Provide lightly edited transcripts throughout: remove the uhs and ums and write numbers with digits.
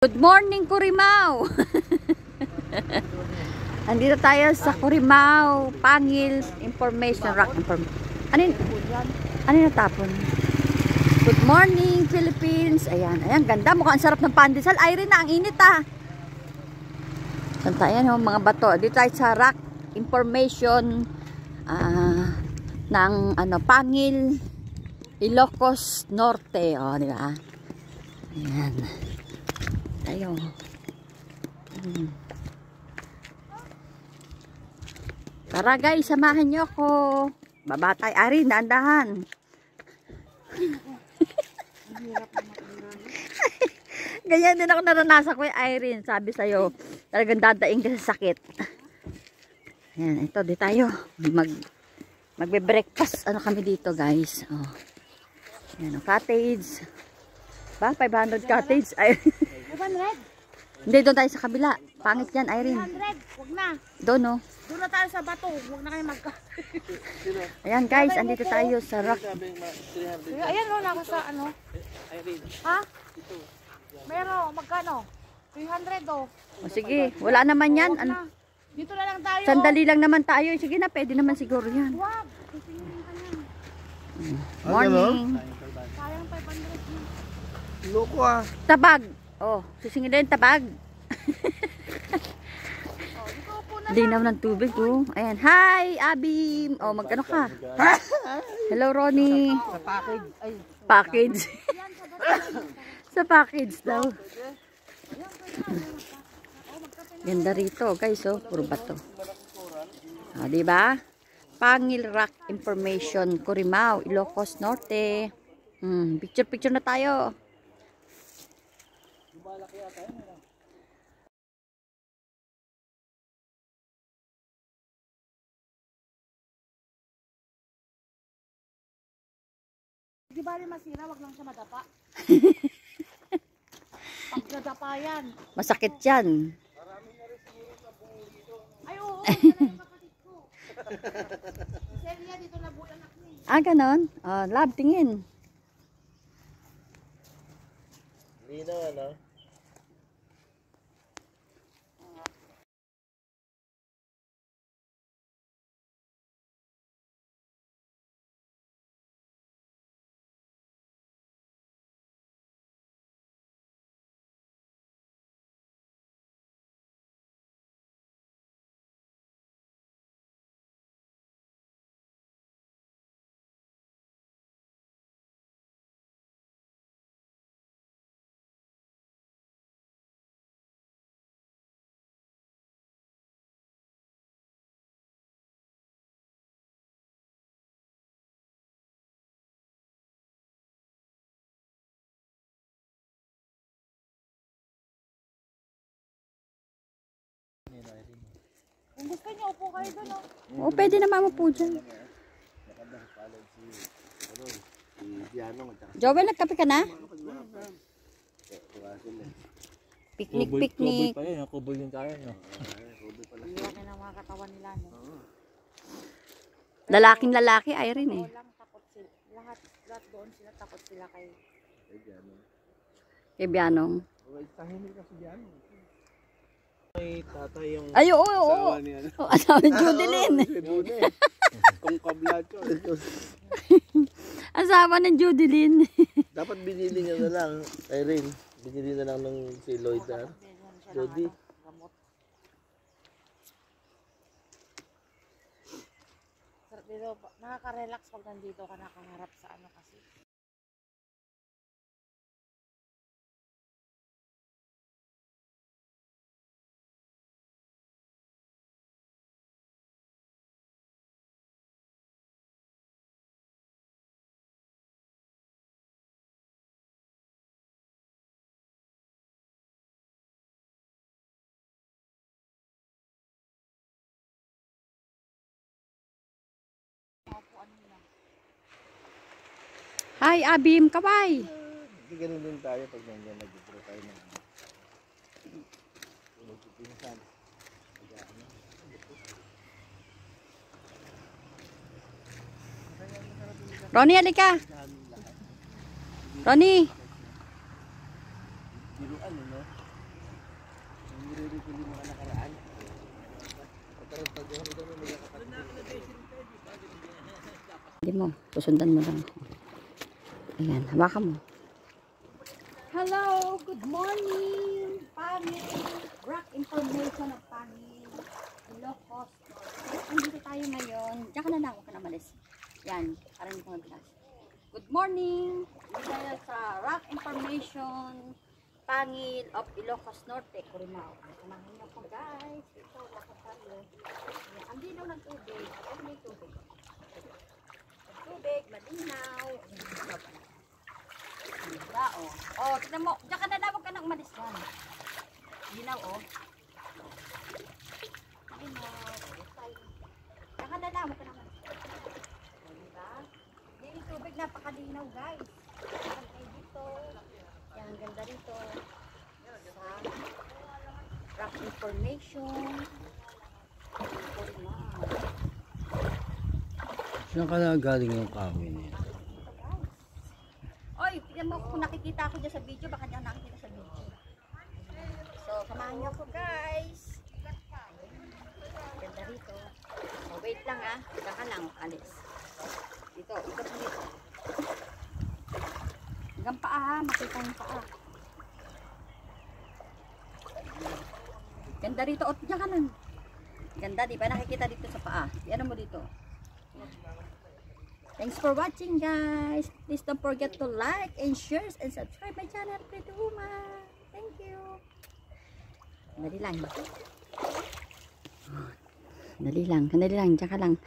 Good morning, Curimaw! Andito tayo sa Curimaw, Pangil Information Rock Information. Ano yung natapon? Good morning, Philippines! Ayan, ayan, ganda. Mukhang sarap ng pandesal. Irene na, ang init ah! Santa, ayan yung mga bato. Dito tayo sa Rock Information ng Pangil, Ilocos Norte. O, di ba? Ayan. Tayo. Tara guys, samahan niyo ako. Babatay, Ari, dahan-dahan. Ganyan din ako naranasan ko yung Irene. Sabi sa'yo, talagang dadaing ka sa sakit. Ayan, ito, di tayo. Magbe-breakfast. Ano kami dito guys. Oh. Ayan, cottage. Ba, 500 cottage. 500? Hindi, doon tayo sa kabila. Pangit yan, Irene. 300? Huwag na. Doon, no? Doon na tayo sa bato. Huwag na kayo Ayan, guys. Andito tayo sa rock. Ayan, no, naka sa ano? Ha? Meron, magkano? 300, oh. O, sige. Wala naman yan. Dito na lang tayo. Sandali lang naman tayo. Sige na, pwede naman siguro yan. Wag. Morning. Sayang 500. Loko ah. Tabag. Oh, sisingilin tabag. Hindi naman ng tubig, oh. Ayan. Hi, Abim. Oh, magkano ka? Hello, Ronnie. Sa package. Ay. Package. Sa package daw. Ganda rito, guys, oh. Puro bato. Oh, diba? Pangil Rock Information, Curimaw, Ilocos Norte. Picture-picture na tayo. Di ba rin masira, wag lang siya madapa. Pag nadapa yan. Masakit yan. Ay, oo. Yan yung kapatid ko. Celia, dito na bulan ako eh. Ah, ganon? Oh, lab, tingin. Lino, ano? Kung gusto niyo, upo kayo doon, oh. Oh, pwede naman mo po dyan. Joel, nagkape ka na? Picnic, picnic. Kubol yung kaya, no? Iwan na ng mga katawan nila, no? Lalaking lalaki, Irene eh. Lang takot sila. Lahat doon sila takot sila kay Bianong. Tahimik kasi Bianong. Ay, tatay yung Ay, oo, oo. Asawa ni Judilyn. Kung kablat yun. Asawa ng Judilyn. Dapat binili niya na lang, Irene. Binili na lang ng si Lloyd na. Jody. Pero nakaka-relax pag nandito ka nakaharap sa ano kasi. Hi, Abim, kaway. Hindi ganun din tayo pag nandiyan nag-draw tayo ng pinsan. Ronnie, halika. Ronnie. Biruan, no? Nire-recall yung mga nakaraan. Hindi mo, susundan mo lang ako. Ayan, hawakan mo. Hello, good morning. Pangil, rock information of Pangil. Ilocos. Andito tayo ngayon. Diyan ka na lang, huwag ka na malis. Yan, parang hindi ko naglas. Good morning. Dito tayo sa rock information Pangil of Ilocos Norte, Corimao. Samahan niyo po guys. Ito, lakad tayo. Ayan, ang linaw ng tubig. Ano may tubig? Tubig, malinaw. Ganda, oh. Oh, tignan mo. Diyan ka na lang, huwag ka nang umalis yan. Linaw, oh. Linaw. Diyan ka na lang, huwag ka nang umalis. Oh, diba? Yung tubig, napakalinaw, guys. Ang kayo dito. Yan, ang ganda dito. Sa rock information. Saan ka na galing yung kahoy niya? Oy, tignan mo kung nakikita ako dyan sa video, baka dyan nakikita sa video. So, samahan niyo ako guys. Ganda rito. Oh, wait lang ah. Diyan ka lang, alis. Dito, ikot mo dito. Hanggang paa ha, makita yung paa. Ganda rito, o diyan ka lang. Ganda, di ba? Nakikita dito sa paa. Ano mo dito? Thanks for watching guys. Please don't forget to like and share and subscribe my channel, Pretty Woman. Thank you. Dali lang. Dali lang. Dali lang. Diyan ka lang.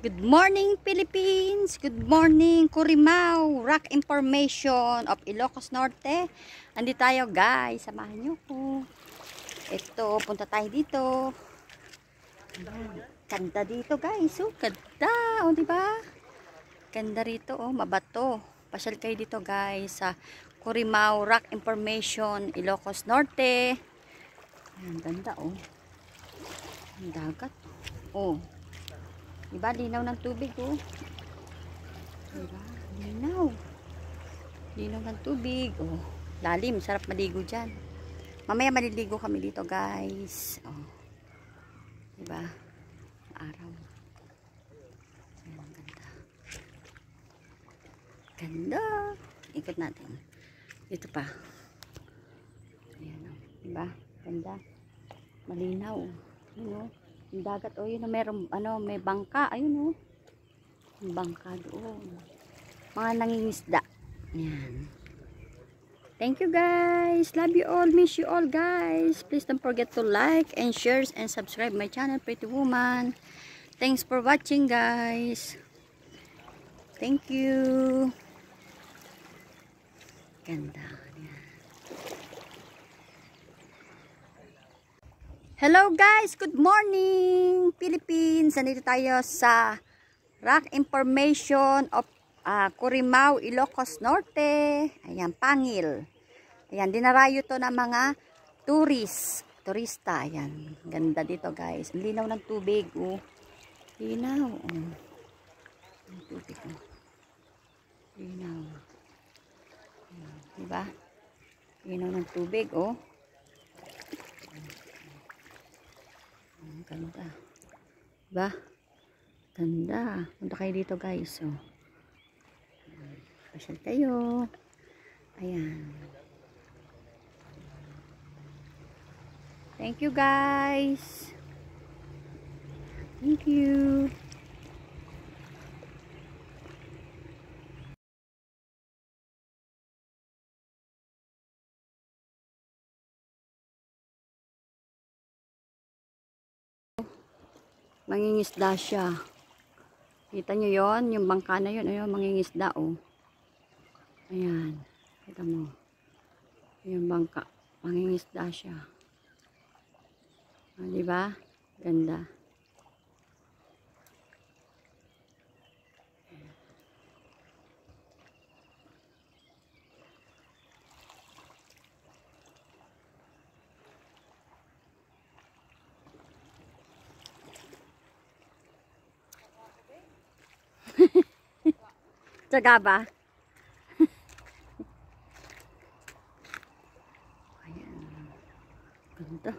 Good morning Philippines! Good morning Corimao! Rock information of Ilocos Norte. Andito tayo guys, samahan nyo ko. Ito, punta tayo dito. Ganda dito guys, oh, ganda, oh, diba? Ganda rito, oh, mabato. Pasyal kayo dito guys sa Corimao Rock information Ilocos Norte. Ayan, ganda, oh. Ang dagat, oh. Diba, linaw ng tubig, oh. Diba, linaw. Linaw ng tubig, oh. Lalim, sarap maligo dyan. Mamaya maliligo kami dito, guys. Oh. Diba, araw. Ayan, ang ganda. Ganda. Ikot natin. Dito pa. Ayan, oh. Diba, ganda. Malinaw. Ayan, oh. Yung dagat, oh, yun, meron, ano, may bangka, ayun, oh. Yung bangka doon. Mga nangingisda. Yan. Thank you, guys. Love you all. Miss you all, guys. Please don't forget to like and share and subscribe my channel, Pretty Woman. Thanks for watching, guys. Thank you. Ganda. Yan. Hello guys, good morning Philippines. Nandito tayo sa rock information of Corimao, Ilocos Norte. Ayan, Pangil. Ayan, dinarayo to ng mga turista. Ayan, ganda dito guys. Ang linaw ng tubig, oh. Linaw, oh. Ang tubig mo. Linaw. Ayan, diba? Linaw ng tubig, oh. Ang ganda. Diba? Ganda. Punta kayo dito, guys. Oh. Pasyal kayo. Ayan. Thank you, guys. Thank you. Mangingisda siya. Kita nyo yon, yung bangka na yun, ayun, mangingisda, oh. Ayan, kita mo. Yung bangka, mangingisda siya. Ah, diba? Ganda. Tsaga ba? Ayan. Ganda.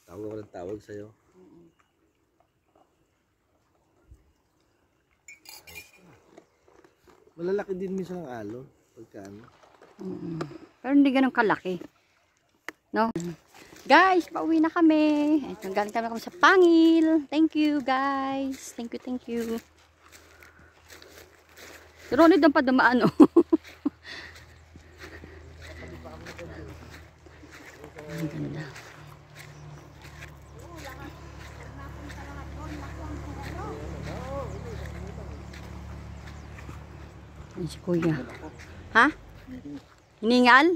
Tawag ako ng tawag sa'yo. Malalaki din minsan ang alon. Pagkaano. Pero hindi ganun kalaki. No? Guys, pauwi na kami. Galing kami sa Pangil. Thank you, guys. Thank you, thank you. Si Ronnie doon pa dumaan, oh. Ang ganda. Ayan si Kuya. Ha? Hiningal?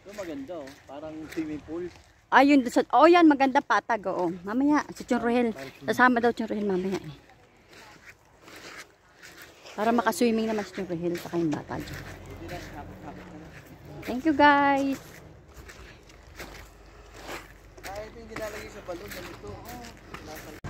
Ito maganda oh. Parang swimming pool. Ayun, oh yan, maganda patag, oo. Mamaya, si Chunrohel. Kasama daw Chunrohel mamaya eh. Para makaswimming naman si Chunrohel sa kayong bata dyan. Thank you, guys. Ito yung ginalagay sa balon. Ganito.